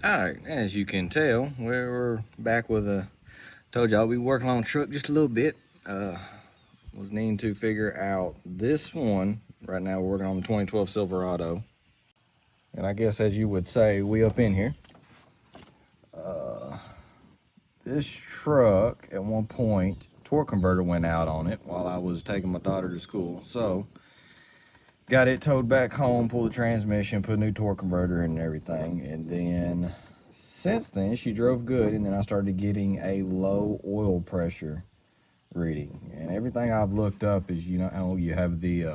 Alright, as you can tell, we're back with told you I'll be working on the truck just a little bit. Was needing to figure out this one. Right now we're working on the 2012 Silverado. And I guess as you would say, we up in here. This truck, at one point, torque converter went out on it while I was taking my daughter to school. So, got it towed back home, pulled the transmission, put a new torque converter in and everything. And then, since then, she drove good. And then I started getting a low oil pressure reading. And everything I've looked up is, you know, you have the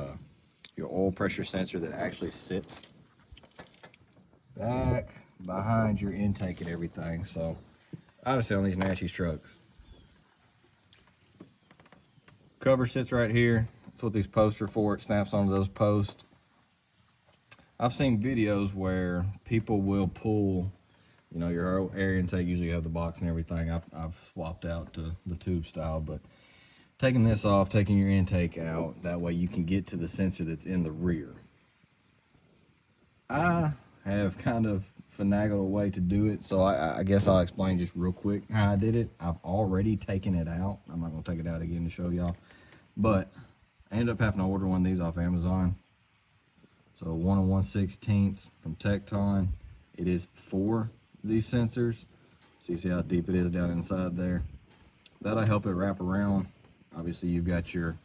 your oil pressure sensor that actually sits back behind your intake and everything. So, obviously on these Nashie's trucks, cover sits right here. That's what these posts are for. It snaps onto those posts. I've seen videos where people will pull, you know, your air intake usually have the box and everything. I've swapped out to the tube style, but taking this off, taking your intake out, that way you can get to the sensor that's in the rear. I have kind of finagled a way to do it, so I guess I'll explain just real quick how I did it. I've already taken it out. I'm not going to take it out again to show y'all, but I ended up having to order one of these off Amazon. So 1 1/16 from Tecton. It is for these sensors, so you see how deep it is down inside there. That'll help it wrap around. Obviously you've got your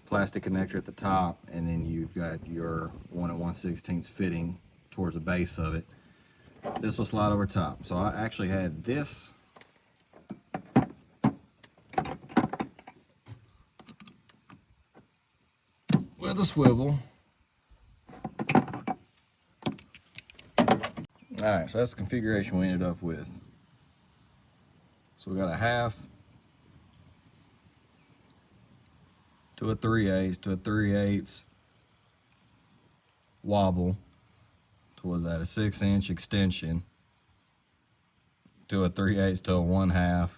plastic connector at the top, and then you've got your 1 1/16 fitting towards the base of it. This will slide over top. So I actually had this with a swivel. Alright, so that's the configuration we ended up with. So we got a half to a 3/8 to a 3/8 wobble towards that, a 6-inch extension to a 3/8 to a 1/2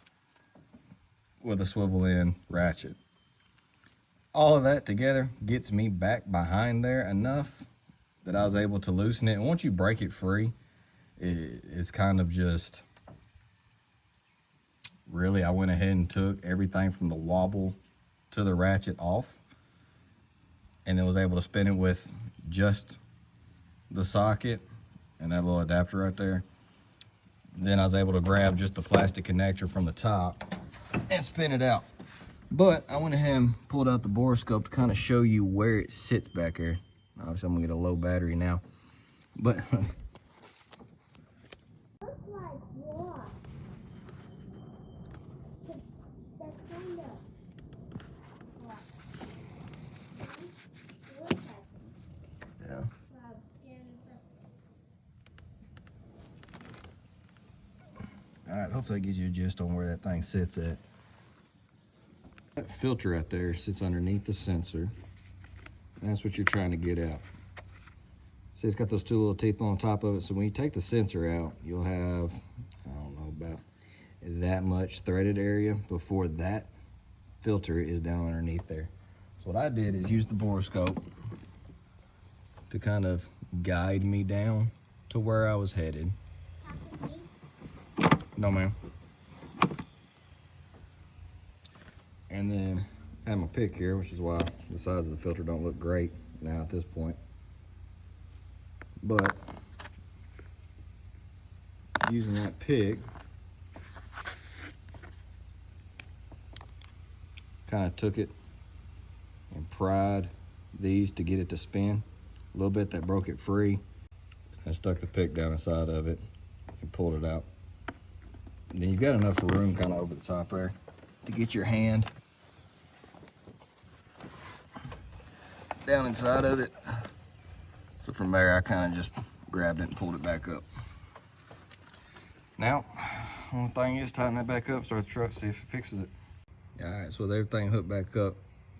with a swivel in ratchet. All of that together gets me back behind there enough that I was able to loosen it. And once you break it free, it's kind of just, really, I went ahead and took everything from the wobble to the ratchet off, and then was able to spin it with just the socket and that little adapter right there. Then I was able to grab just the plastic connector from the top and spin it out. But I went ahead and pulled out the borescope to kind of show you where it sits back here. Obviously I'm gonna get a low battery now, but yeah. All right, hopefully that gives you a gist on where that thing sits at. That filter right there sits underneath the sensor. And that's what you're trying to get out. See, it's got those two little teeth on top of it. So when you take the sensor out, you'll have, I don't know, about that much threaded area before that filter is down underneath there. So what I did is use the borescope to kind of guide me down to where I was headed. No, ma'am. And then I have my pick here, which is why the sides of the filter don't look great now at this point. But using that pick, kind of took it and pried these to get it to spin. A little bit that broke it free. I stuck the pick down inside of it and pulled it out. And then you've got enough room kind of over the top there to get your hand down inside of it. So from there I kind of just grabbed it and pulled it back up. Now, one thing is tighten that back up, start the truck, see if it fixes it. All right, so with everything hooked back up,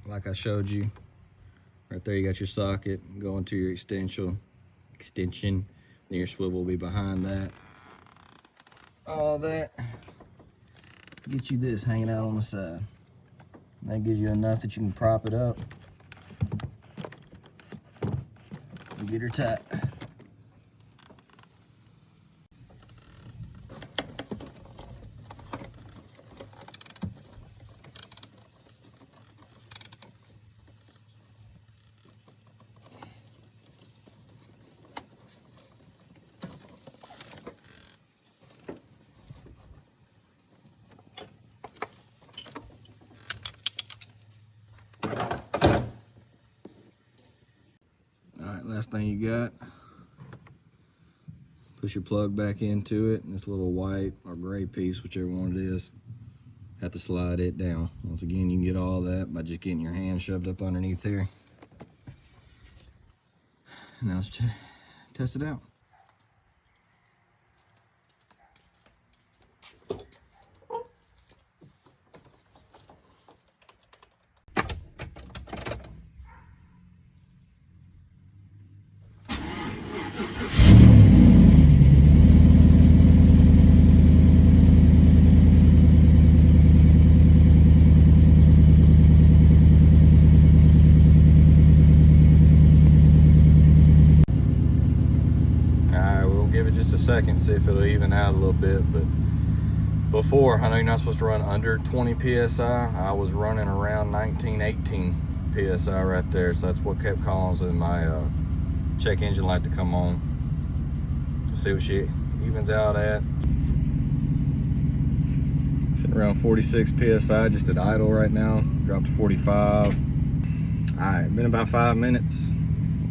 like I showed you, right there you got your socket going to your extension, then your swivel will be behind that. All that, get you this hanging out on the side. That gives you enough that you can prop it up and get her tight. last thing you got. Push your plug back into it, and this little white or gray piece, whichever one it is, have to slide it down. Once again, you can get all that by just getting your hand shoved up underneath here. Now let's test it out. Give it just a second, see if it'll even out a little bit. But before, I know you're not supposed to run under 20 psi. I was running around 19, 18 psi right there, so that's what kept causing my check engine light to come on. Let's see what she evens out at. Sitting around 46 psi just at idle right now. Dropped to 45. All right, been about 5 minutes.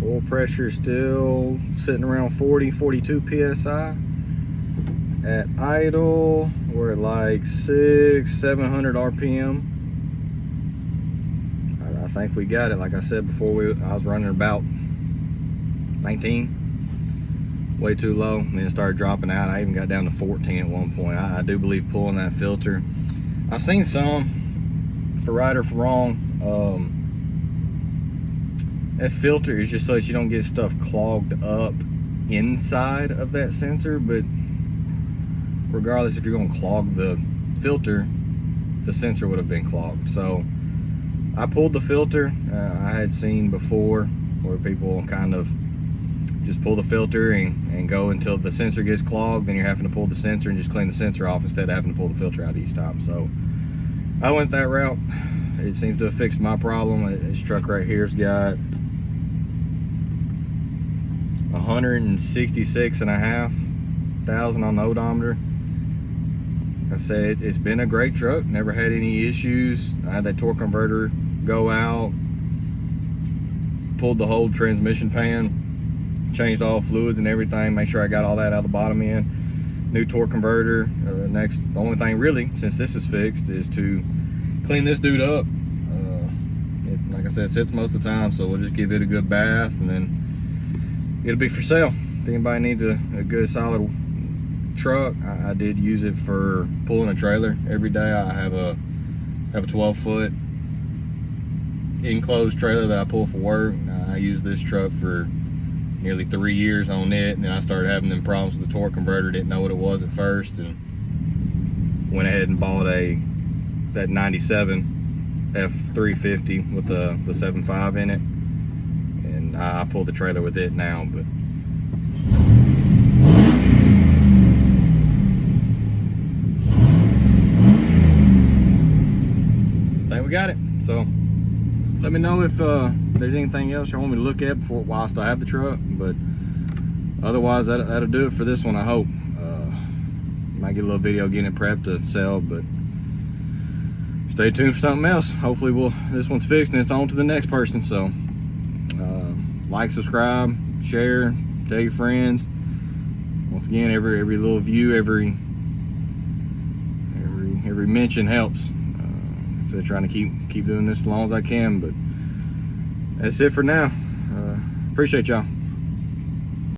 Oil pressure still sitting around 40, 42 psi. At idle, we're at like 700 RPM. I think we got it. Like I said before, I was running about 19, way too low, and then it started dropping out. I even got down to 14 at one point. I do believe pulling that filter. I've seen some, for right or for wrong, that filter is just so that you don't get stuff clogged up inside of that sensor. But regardless, if you're going to clog the filter, the sensor would have been clogged. So I pulled the filter. I had seen before where people kind of just pull the filter and go until the sensor gets clogged. Then you're having to pull the sensor and just clean the sensor off instead of having to pull the filter out each time. So I went that route. It seems to have fixed my problem. This truck right here's got 166,500 on the odometer. I said it's been a great truck, never had any issues. I had that torque converter go out, pulled the whole transmission pan, changed all fluids and everything, make sure I got all that out of the bottom end. New torque converter. The only thing really, since this is fixed, is to clean this dude up. Like I said, it sits most of the time, so we'll just give it a good bath, and then it'll be for sale. If anybody needs a good solid truck, I did use it for pulling a trailer every day. I have a 12-foot enclosed trailer that I pull for work. I used this truck for nearly 3 years on it, and then I started having them problems with the torque converter. Didn't know what it was at first, and went ahead and bought that 97 F350 with the 7.5 in it, and I pull the trailer with it now. But I think we got it. So let me know if there's anything else you want me to look at before whilst I have the truck. But otherwise, that'll do it for this one, I hope. Might get a little video getting it prepped to sell, but stay tuned for something else. Hopefully this one's fixed and it's on to the next person. So like, subscribe, share, tell your friends. Once again, every little view, every mention helps. So trying to keep doing this as long as I can. But that's it for now. Appreciate y'all.